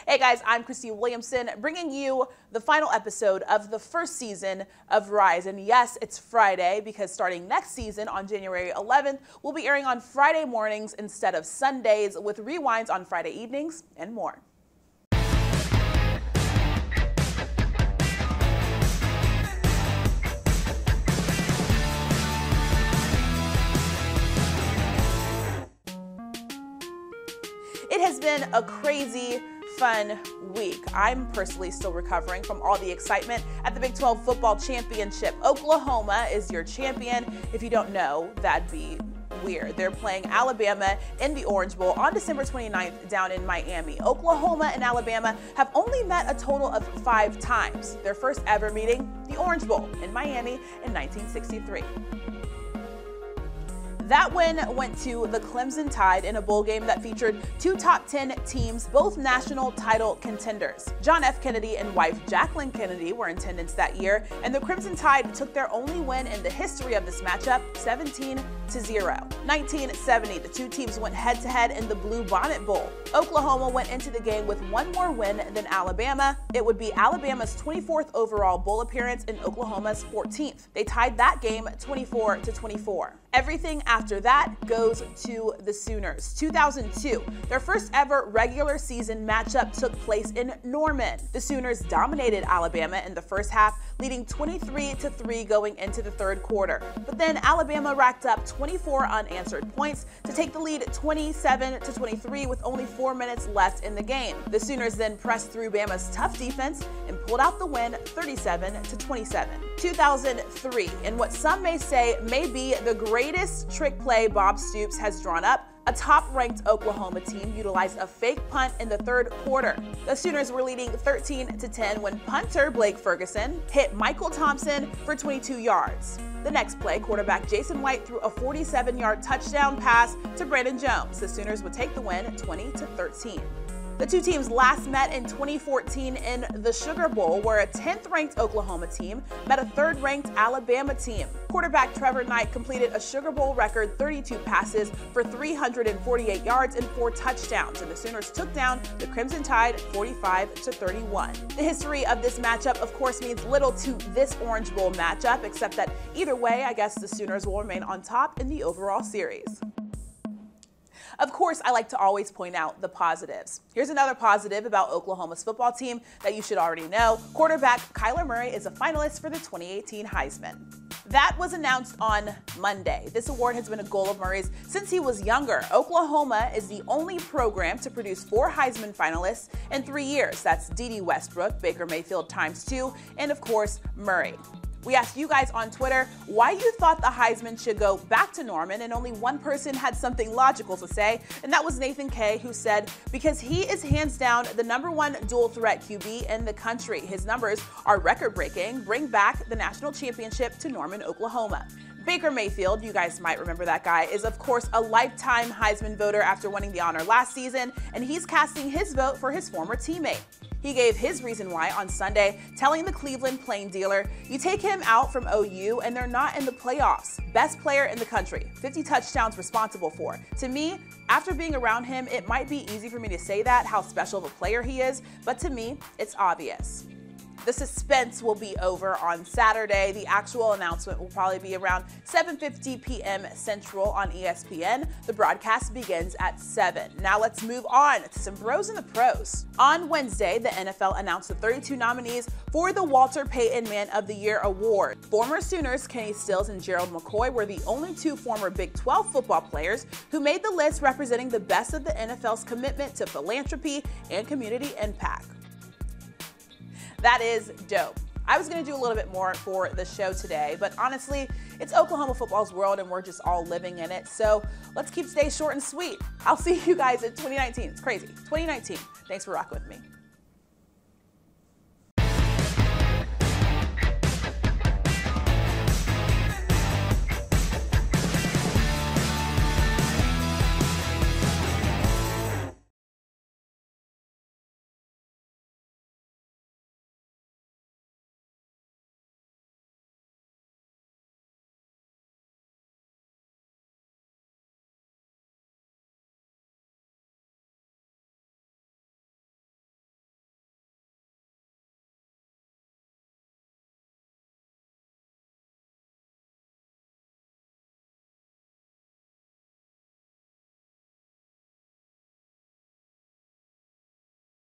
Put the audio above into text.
Hey guys, I'm Williamson, bringing you the final episode of the first season of Rise. And yes, it's Friday because starting next season on January 11th, we'll be airing on Friday mornings instead of Sundays with rewinds on Friday evenings and more. It has been a crazy, fun week. I'm personally still recovering from all the excitement at the Big 12 Football Championship. Oklahoma is your champion. If you don't know, that'd be weird. They're playing Alabama in the Orange Bowl on December 29th down in Miami. Oklahoma and Alabama have only met a total of 5 times. Their first ever meeting, the Orange Bowl in Miami in 1963. That win went to the Clemson Tide in a bowl game that featured 2 top 10 teams, both national title contenders. John F. Kennedy and wife Jacqueline Kennedy were in attendance that year, and the Crimson Tide took their only win in the history of this matchup, 17-0. 1970, the two teams went head-to-head in the Blue Bonnet Bowl. Oklahoma went into the game with one more win than Alabama. It would be Alabama's 24th overall bowl appearance and Oklahoma's 14th. They tied that game 24-24. Everything after that goes to the Sooners. 2002, their first ever regular season matchup took place in Norman. The Sooners dominated Alabama in the first half, leading 23-3 going into the third quarter. But then Alabama racked up 24 unanswered points to take the lead 27-23 with only 4 minutes left in the game. The Sooners then pressed through Bama's tough defense and pulled out the win 37-27. 2003, in what some may say may be the greatest trick play Bob Stoops has drawn up, a top-ranked Oklahoma team utilized a fake punt in the third quarter. The Sooners were leading 13-10 when punter Blake Ferguson hit Michael Thompson for 22 yards. The next play, quarterback Jason White threw a 47-yard touchdown pass to Brandon Jones. The Sooners would take the win 20-13. The two teams last met in 2014 in the Sugar Bowl, where a 10th-ranked Oklahoma team met a 3rd-ranked Alabama team. Quarterback Trevor Knight completed a Sugar Bowl record 32 passes for 348 yards and 4 touchdowns, and the Sooners took down the Crimson Tide 45-31. The history of this matchup, of course, means little to this Orange Bowl matchup, except that either way, I guess the Sooners will remain on top in the overall series. Of course, I like to always point out the positives. Here's another positive about Oklahoma's football team that you should already know. Quarterback Kyler Murray is a finalist for the 2018 Heisman. That was announced on Monday. This award has been a goal of Murray's since he was younger. Oklahoma is the only program to produce 4 Heisman finalists in 3 years. That's Dede Westbrook, Baker Mayfield ×2, and of course, Murray. We asked you guys on Twitter why you thought the Heisman should go back to Norman, and only one person had something logical to say, and that was Nathan Kay, who said, because he is hands down the #1 dual threat QB in the country. His numbers are record-breaking. Bring back the national championship to Norman, Oklahoma. Baker Mayfield, you guys might remember that guy, is of course a lifetime Heisman voter after winning the honor last season, and he's casting his vote for his former teammate. He gave his reason why on Sunday, telling the Cleveland Plain Dealer, "You take him out from OU and they're not in the playoffs. Best player in the country, 50 touchdowns responsible for. To me, after being around him, it might be easy for me to say that, how special of a player he is, but to me, it's obvious." The suspense will be over on Saturday. The actual announcement will probably be around 7:50 p.m. Central on ESPN. The broadcast begins at 7. Now let's move on to some bros in the pros. On Wednesday, the NFL announced the 32 nominees for the Walter Payton Man of the Year award. Former Sooners Kenny Stills and Gerald McCoy were the only 2 former Big 12 football players who made the list, representing the best of the NFL's commitment to philanthropy and community impact. That is dope. I was going to do a little bit more for the show today, but honestly, it's Oklahoma football's world and we're just all living in it. So let's keep today's short and sweet. I'll see you guys in 2019. It's crazy. 2019. Thanks for rocking with me.